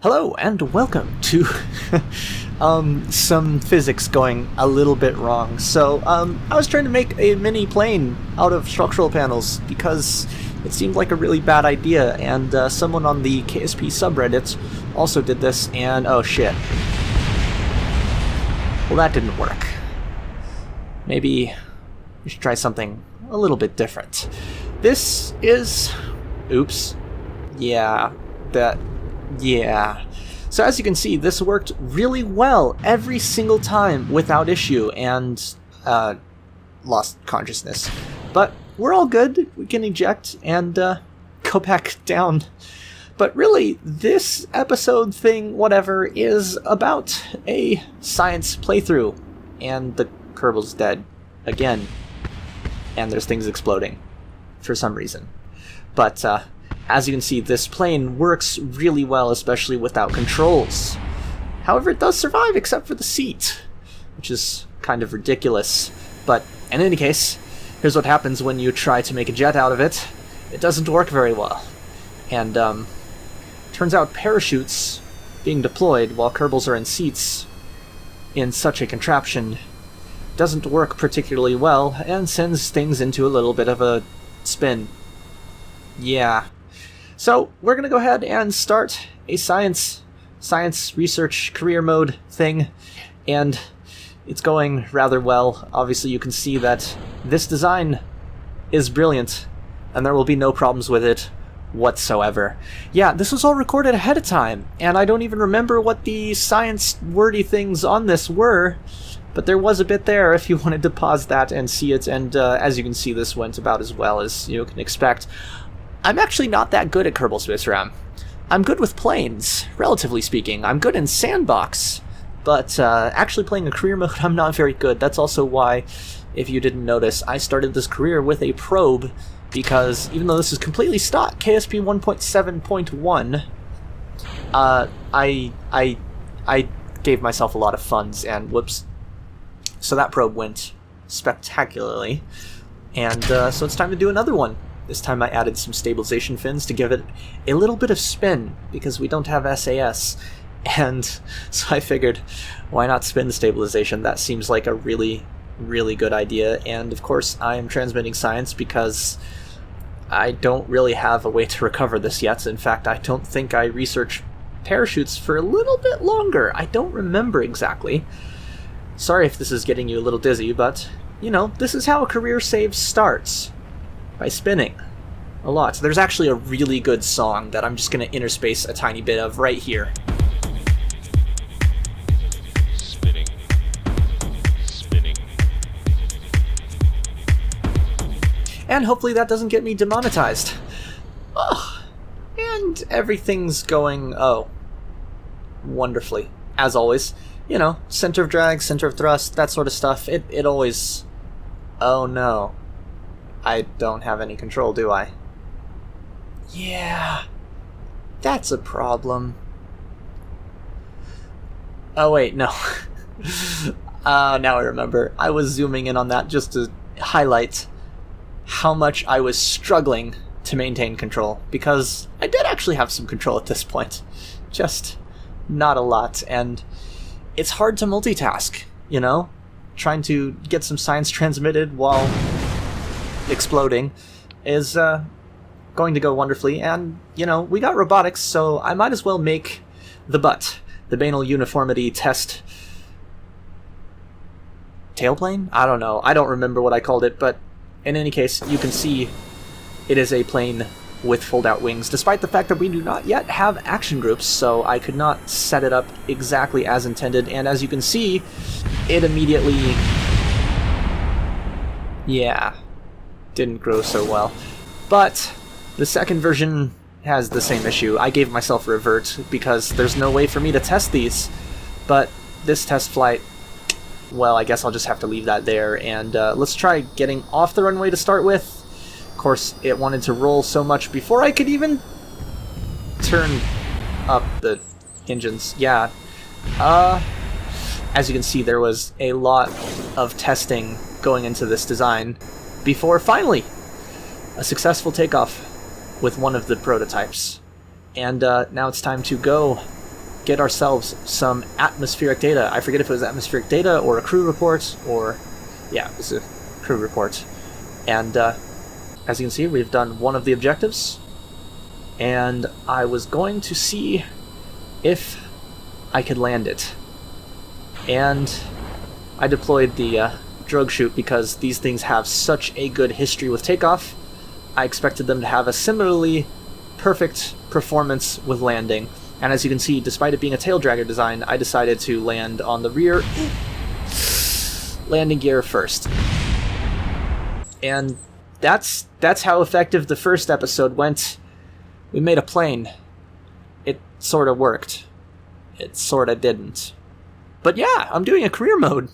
Hello and welcome to some physics going a little bit wrong. So I was trying to make a mini plane out of structural panels because it seemed like a really bad idea, and someone on the KSP subreddit also did this, and oh shit. Well, that didn't work. Maybe we should try something a little bit different. This is... oops. Yeah. So as you can see, this worked really well every single time without issue, and lost consciousness. But we're all good. We can eject and go back down. But really, this episode thing, whatever, is about a science playthrough. And the Kerbal's dead. Again. And there's things exploding. For some reason. But, as you can see, this plane works really well, especially without controls. However, it does survive, except for the seat, which is kind of ridiculous. But in any case, here's what happens when you try to make a jet out of it. It doesn't work very well. And, turns out parachutes being deployed while Kerbals are in seats in such a contraption doesn't work particularly well, and sends things into a little bit of a spin. Yeah. So, we're going to go ahead and start a science research career mode thing, and it's going rather well. Obviously, you can see that this design is brilliant, and there will be no problems with it whatsoever. Yeah, this was all recorded ahead of time, and I don't even remember what the science wordy things on this were, but there was a bit there if you wanted to pause that and see it, and as you can see, this went about as well as you can expect. I'm actually not that good at Kerbal Space Ram. I'm good with planes, relatively speaking. I'm good in Sandbox, but actually playing a career mode, I'm not very good. That's also why, if you didn't notice, I started this career with a probe, because even though this is completely stock, KSP 1.7.1, I gave myself a lot of funds, and whoops. So that probe went spectacularly, and so it's time to do another one. This time I added some stabilization fins to give it a little bit of spin, because we don't have SAS. And so I figured, why not spin the stabilization? That seems like a really, really good idea. And of course, I am transmitting science because I don't really have a way to recover this yet. In fact, I don't think I researched parachutes for a little bit longer. I don't remember exactly. Sorry if this is getting you a little dizzy, but, you know, this is how a career save starts. By spinning a lot. So there's actually a really good song that I'm just going to interspace a tiny bit of right here. Spinning. Spinning. And hopefully that doesn't get me demonetized. Oh, and everything's going, wonderfully. As always. You know, center of drag, center of thrust, that sort of stuff. It always... oh no. I don't have any control, do I? Yeah, that's a problem. Oh wait, no. Now I remember. I was zooming in on that just to highlight how much I was struggling to maintain control, because I did actually have some control at this point. Just not a lot, and it's hard to multitask, you know? Trying to get some science transmitted while exploding is going to go wonderfully, and you know, we got robotics, so I might as well make the banal uniformity test tailplane? I don't know, I don't remember what I called it, but in any case, you can see it is a plane with fold-out wings, despite the fact that we do not yet have action groups, so I could not set it up exactly as intended, and as you can see, it immediately... yeah, didn't grow so well. But the second version has the same issue. I gave myself a revert because there's no way for me to test these. But this test flight, well, I guess I'll just have to leave that there. And let's try getting off the runway to start with. Of course, it wanted to roll so much before I could even turn up the engines. Yeah. As you can see, there was a lot of testing going into this design before finally a successful takeoff with one of the prototypes. And now it's time to go get ourselves some atmospheric data. I forget if it was atmospheric data or a crew report, or... yeah, it was a crew report. And as you can see, we've done one of the objectives, and I was going to see if I could land it. And I deployed the drogue chute because these things have such a good history with takeoff. I expected them to have a similarly perfect performance with landing. And as you can see, despite it being a tail dragger design, I decided to land on the rear landing gear first. And that's how effective the first episode went. We made a plane. It sort of worked. It sort of didn't. But yeah, I'm doing a career mode.